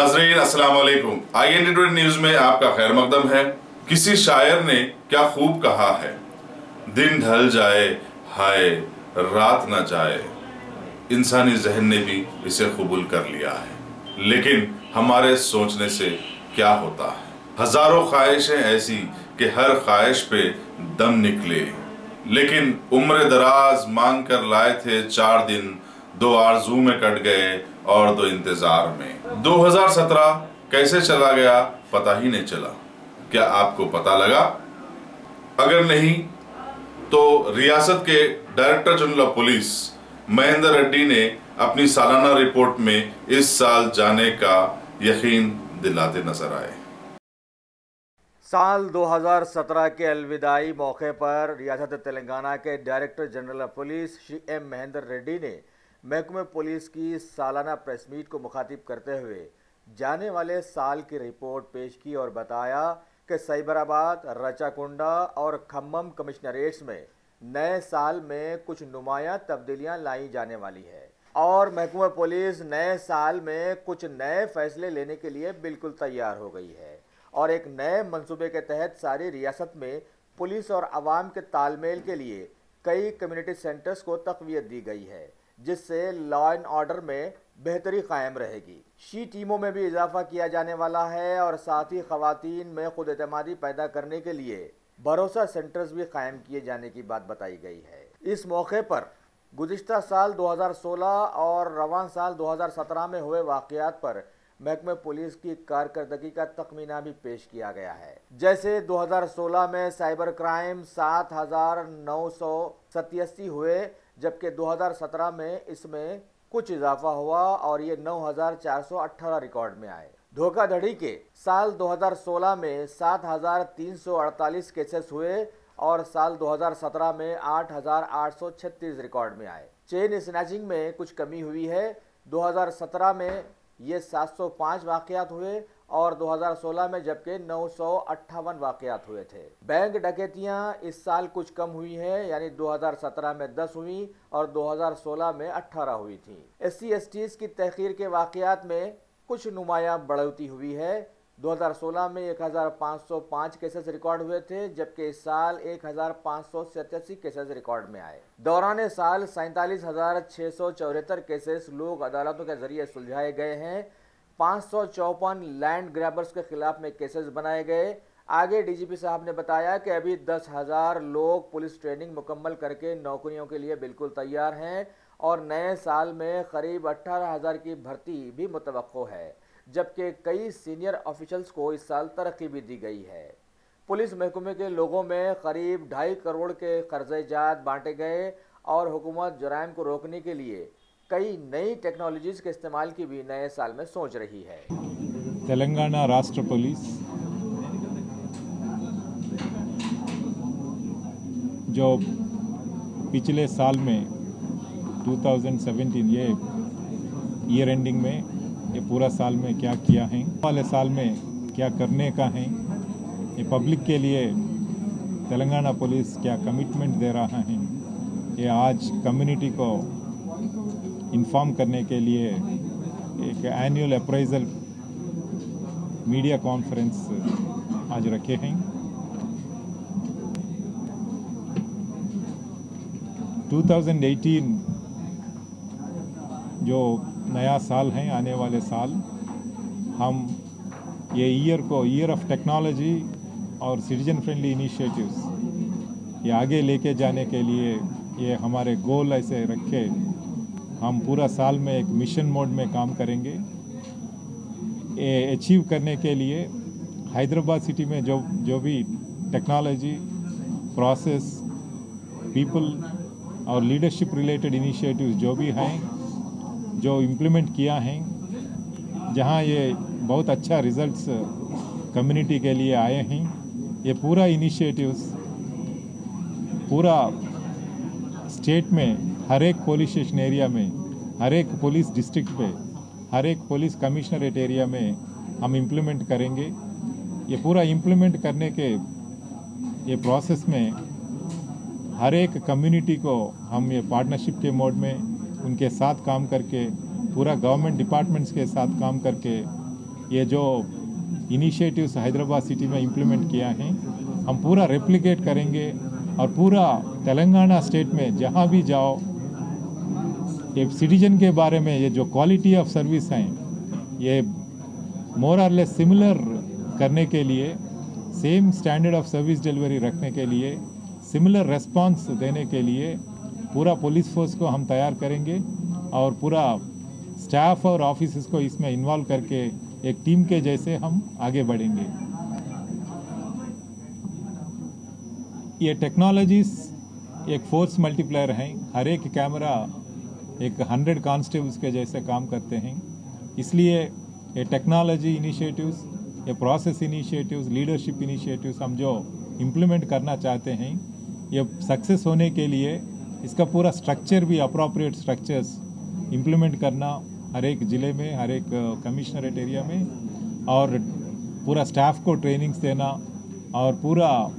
नाज़रीन अस्सलाम वालेकुम। INT न्यूज में आपका खैर मकदम है। किसी शायर ने क्या खूब कहा है, दिन ढल जाए हाय रात न जाए। इंसानी जहन ने भी इसे कबूल कर लिया है, लेकिन हमारे सोचने से क्या होता है। हजारों ख्वाहिशें ऐसी कि हर ख्वाहिश पे दम निकले, लेकिन उम्र दराज मांग कर लाए थे 4 दिन, 2 आरज़ू में कट गए और 2 इंतजार में। 2017 कैसे चला गया पता ही नहीं चला। क्या आपको पता लगा? अगर नहीं तो रियासत के director general of police Mahendra Reddy ने अपनी सालाना रिपोर्ट में इस साल जाने का यकीन दिलाते नजर आए। साल 2017 के अलविदाई मौके पर रियासत तेलंगाना के director general of police Shri M Mahendra Reddy ने महकमे पुलिस की सालाना प्रेस मीट को मुखातिब करते हुए जाने वाले साल की रिपोर्ट पेश की और बताया कि साइबराबाद, रचाकुंडा और खम्मम कमिश्नरेट्स में नए साल में कुछ नुमायां तब्दीलियां लाई जाने वाली है और महकमा पुलिस नए साल में कुछ नए फैसले लेने के लिए बिल्कुल तैयार हो गई है और एक नए मंसूबे के तहत सारी रियासत में पुलिस और आवाम के तालमेल के लिए कई कम्युनिटी सेंटर्स को तक़वियत दी गई है, जिससे लॉ एंड ऑर्डर में बेहतरी कायम रहेगी। शी टीमों में भी इजाफा किया जाने वाला है और साथ ही ख़वातीन में खुद एतमादी पैदा करने के लिए भरोसा सेंटर्स भी कायम किए जाने की बात बताई गई है। इस मौके पर गुज़िश्ता साल 2016 और रवां साल 2017 में हुए वाक़यात पर महकमे पुलिस की कारकर्दगी का तखमीना भी पेश किया गया है। जैसे 2016 में साइबर क्राइम 7,987 हुए, जबकि 2017 में इसमें कुछ इजाफा हुआ और ये 9,418 रिकॉर्ड में आए। धोखाधड़ी के साल 2016 में 7,348 केसेस हुए और साल 2017 में 8,836 रिकॉर्ड में आए। चेन स्नैचिंग में कुछ कमी हुई है। 2017 में ये 705 वाक़यात हुए और 2016 में जबकि 958 वाक़यात हुए थे। बैंक डकैतियां इस साल कुछ कम हुई हैं, यानी 2017 में 10 हुई और 2016 में 18 हुई थी। SC/STs की तहकीर के वाक़यात में कुछ नुमायां बढ़ोतरी हुई है। 2016 में 1,505 केसेस रिकॉर्ड हुए थे, जबकि इस साल 1,587 केसेस रिकॉर्ड में आए। दौरान साल 47,674 केसेस लोक अदालतों के जरिए सुलझाए गए हैं। 554 लैंड ग्रैबर्स के खिलाफ में केसेस बनाए गए। आगे DGP साहब ने बताया कि अभी 10,000 लोग पुलिस ट्रेनिंग मुकम्मल करके नौकरियों के लिए बिल्कुल तैयार हैं और नए साल में करीब 18,000 की भर्ती भी मुतवक्को है, जबकि कई सीनियर ऑफिशल्स को इस साल तरक्की भी दी गई है। पुलिस महकमे के लोगों में करीब 2.5 करोड़ के कर्ज़े जात बांटे गए और हुकूमत जराइम को रोकने के लिए कई नई टेक्नोलॉजीज के इस्तेमाल की भी नए साल में सोच रही है। तेलंगाना राष्ट्र पुलिस जो पिछले साल में 2017 ये ईयर एंडिंग में ये पूरा साल में क्या किया है, वाले साल में क्या करने का है, ये पब्लिक के लिए तेलंगाना पुलिस क्या कमिटमेंट दे रहा है, ये आज कम्युनिटी को इन्फॉर्म करने के लिए एक एनुअल अप्राइजल मीडिया कॉन्फ्रेंस आज रखे हैं। 2018 जो नया साल है, आने वाले साल, हम ये ईयर को ईयर ऑफ टेक्नोलॉजी और सिटीजन फ्रेंडली इनिशिएटिव्स ये आगे लेके जाने के लिए ये हमारे गोल ऐसे रखे हम पूरा साल में एक मिशन मोड में काम करेंगे। ये अचीव करने के लिए हैदराबाद सिटी में जो भी टेक्नोलॉजी, प्रोसेस, पीपल और लीडरशिप रिलेटेड इनिशिएटिव्स जो भी हैं, जो इम्प्लीमेंट किया है, जहां ये बहुत अच्छा रिजल्ट्स कम्युनिटी के लिए आए हैं, ये पूरा इनिशिएटिव्स पूरा स्टेट में हर एक पुलिस स्टेशन एरिया में, हर एक पुलिस डिस्ट्रिक्ट पे, हर एक पुलिस कमिश्नरेट एरिया में हम इम्प्लीमेंट करेंगे। ये पूरा इम्प्लीमेंट करने के ये प्रोसेस में हर एक कम्युनिटी को हम ये पार्टनरशिप के मोड में उनके साथ काम करके, पूरा गवर्नमेंट डिपार्टमेंट्स के साथ काम करके ये जो इनिशिएटिव्स हैदराबाद सिटी में इम्प्लीमेंट किया है हम पूरा रेप्लिकेट करेंगे और पूरा तेलंगाना स्टेट में जहाँ भी जाओ ये सिटीजन के बारे में ये जो क्वालिटी ऑफ सर्विस हैं ये मोर और लेस सिमिलर करने के लिए, same standard of service delivery रखने के लिए, सिमिलर रेस्पॉन्स देने के लिए पूरा पुलिस फोर्स को हम तैयार करेंगे और पूरा स्टाफ और ऑफिसर्स को इसमें इन्वॉल्व करके एक टीम के जैसे हम आगे बढ़ेंगे। ये टेक्नोलॉजीज एक फोर्स मल्टीप्लायर हैं, हर एक कैमरा एक 100 कांस्टेबल्स के जैसे काम करते हैं। इसलिए ये टेक्नोलॉजी इनिशिएटिव्स, ये प्रोसेस इनिशिएटिव्स, लीडरशिप इनिशिएटिव्स हम जो इम्प्लीमेंट करना चाहते हैं ये सक्सेस होने के लिए इसका पूरा स्ट्रक्चर भी अप्रोप्रिएट स्ट्रक्चर्स इम्प्लीमेंट करना हर एक ज़िले में, हर एक कमिश्नरेट एरिया में, और पूरा स्टाफ को ट्रेनिंग्स देना और पूरा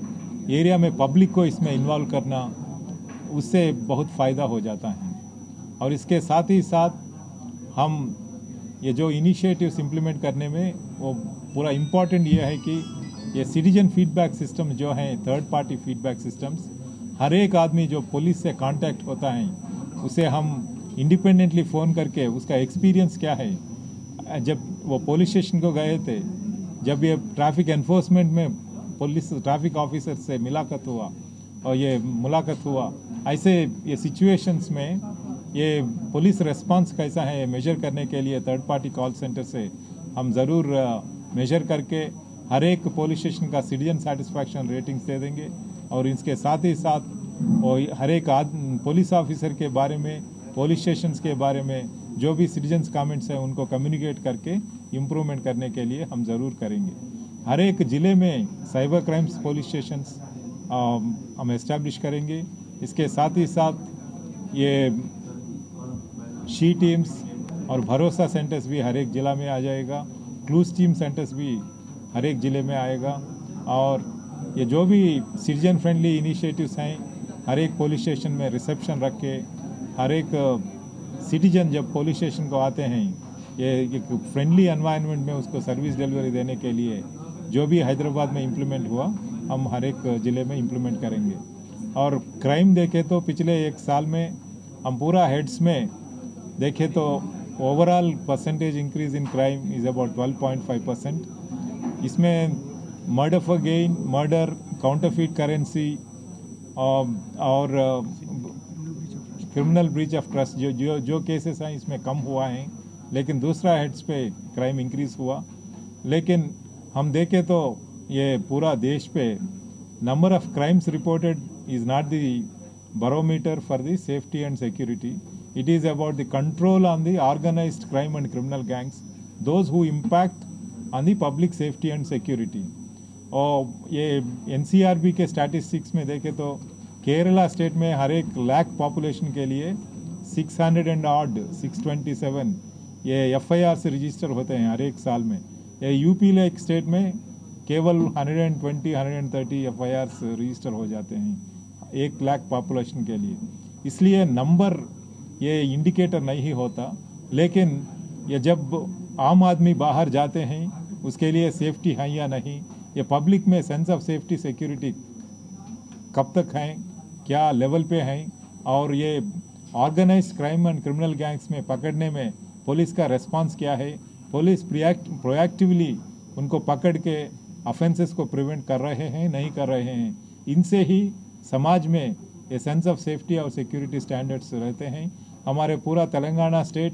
एरिया में पब्लिक को इसमें इन्वॉल्व करना, उससे बहुत फ़ायदा हो जाता है। और इसके साथ ही साथ हम ये जो इनिशिएटिव्स इम्प्लीमेंट करने में वो पूरा इम्पॉर्टेंट ये है कि ये सिटीजन फीडबैक सिस्टम जो है, थर्ड पार्टी फीडबैक सिस्टम्स, हर एक आदमी जो पुलिस से कांटेक्ट होता है उसे हम इंडिपेंडेंटली फ़ोन करके उसका एक्सपीरियंस क्या है। जब वो पुलिस स्टेशन को गए थे, जब ये ट्रैफिक एनफोर्समेंट में पुलिस ट्रैफिक ऑफिसर से मुलाकात हुआ, ऐसे ये सिचुएशंस में ये पुलिस रेस्पॉन्स कैसा है मेजर करने के लिए थर्ड पार्टी कॉल सेंटर से हम ज़रूर मेजर करके हर एक पुलिस स्टेशन का सिटीजन सेटिस्फैक्शन रेटिंग्स दे देंगे। और इसके साथ ही साथ हर एक पुलिस ऑफिसर के बारे में, पुलिस स्टेशंस के बारे में जो भी सिटीजन्स कमेंट्स हैं उनको कम्युनिकेट करके इम्प्रूवमेंट करने के लिए हम ज़रूर करेंगे। हर एक ज़िले में साइबर क्राइम्स पुलिस स्टेशंस हम एस्टैब्लिश करेंगे। इसके साथ ही साथ ये शी टीम्स और भरोसा सेंटर्स भी हर एक ज़िला में आ जाएगा, क्लूज टीम सेंटर्स भी हर एक ज़िले में आएगा। और ये जो भी सिटीजन फ्रेंडली इनिशिएटिव्स हैं हर एक पुलिस स्टेशन में रिसेप्शन रख के, हर एक सिटीजन जब पुलिस स्टेशन को आते हैं ये एक फ्रेंडली एनवायरनमेंट में उसको सर्विस डिलीवरी देने के लिए जो भी हैदराबाद में इम्प्लीमेंट हुआ हम हर एक ज़िले में इम्प्लीमेंट करेंगे। और क्राइम देखें तो पिछले एक साल में हम पूरा हेड्स में देखें तो overall percentage increase in crime is about 12.5%। इसमें murder for gain, murder, counterfeit currency और क्रिमिनल ब्रीच ऑफ ट्रस्ट जो केसेस हैं इसमें कम हुआ है, लेकिन दूसरा हेड्स पे क्राइम इंक्रीज हुआ। लेकिन हम देखें तो ये पूरा देश पे number of crimes reported is not the barometer for the safety and security. It is about the control on the organized crime and criminal gangs, those who impact on the public safety and security. और ये NCRB के statistics में देखें तो Kerala state में हर एक lakh population के लिए 627 ये FIR से रजिस्टर होते हैं हर एक साल में। ये यूपी एक स्टेट में केवल 130 FIRs रजिस्टर हो जाते हैं 1 लाख पॉपुलेशन के लिए। इसलिए नंबर ये इंडिकेटर नहीं होता, लेकिन ये जब आम आदमी बाहर जाते हैं उसके लिए सेफ्टी है या नहीं, ये पब्लिक में सेंस ऑफ सेफ्टी सिक्योरिटी कब तक है, क्या लेवल पे है, और ये organized crime and criminal gangs में पकड़ने में पुलिस का रेस्पॉन्स क्या है, पुलिस प्रोएक्टिवली उनको पकड़ के ऑफेंसेस को प्रिवेंट कर रहे हैं नहीं कर रहे हैं, इनसे ही समाज में ये सेंस ऑफ सेफ्टी और सिक्योरिटी स्टैंडर्ड्स रहते हैं। हमारे पूरा तेलंगाना स्टेट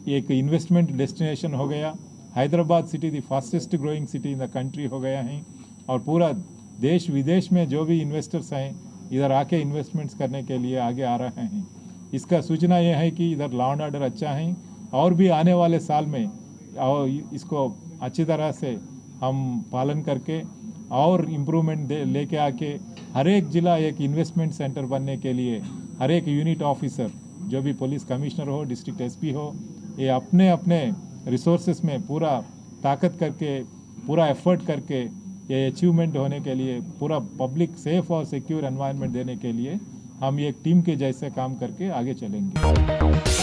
एक इन्वेस्टमेंट डेस्टिनेशन हो गया, Hyderabad city the fastest growing city in the country हो गया है, और पूरा देश विदेश में जो भी इन्वेस्टर्स हैं इधर आके इन्वेस्टमेंट्स करने के लिए आगे आ रहे हैं। इसका सूचना यह है कि इधर लॉ एंड ऑर्डर अच्छा है, और भी आने वाले साल में और इसको अच्छी तरह से हम पालन करके और इम्प्रूवमेंट लेके आके हर एक ज़िला एक इन्वेस्टमेंट सेंटर बनने के लिए हर एक यूनिट ऑफिसर जो भी पुलिस कमिश्नर हो, डिस्ट्रिक्ट SP हो, ये अपने अपने रिसोर्सेस में पूरा ताकत करके, पूरा एफर्ट करके ये अचीवमेंट होने के लिए, पूरा पब्लिक सेफ और सिक्योर एनवायरनमेंट देने के लिए हम एक टीम के जैसे काम करके आगे चलेंगे।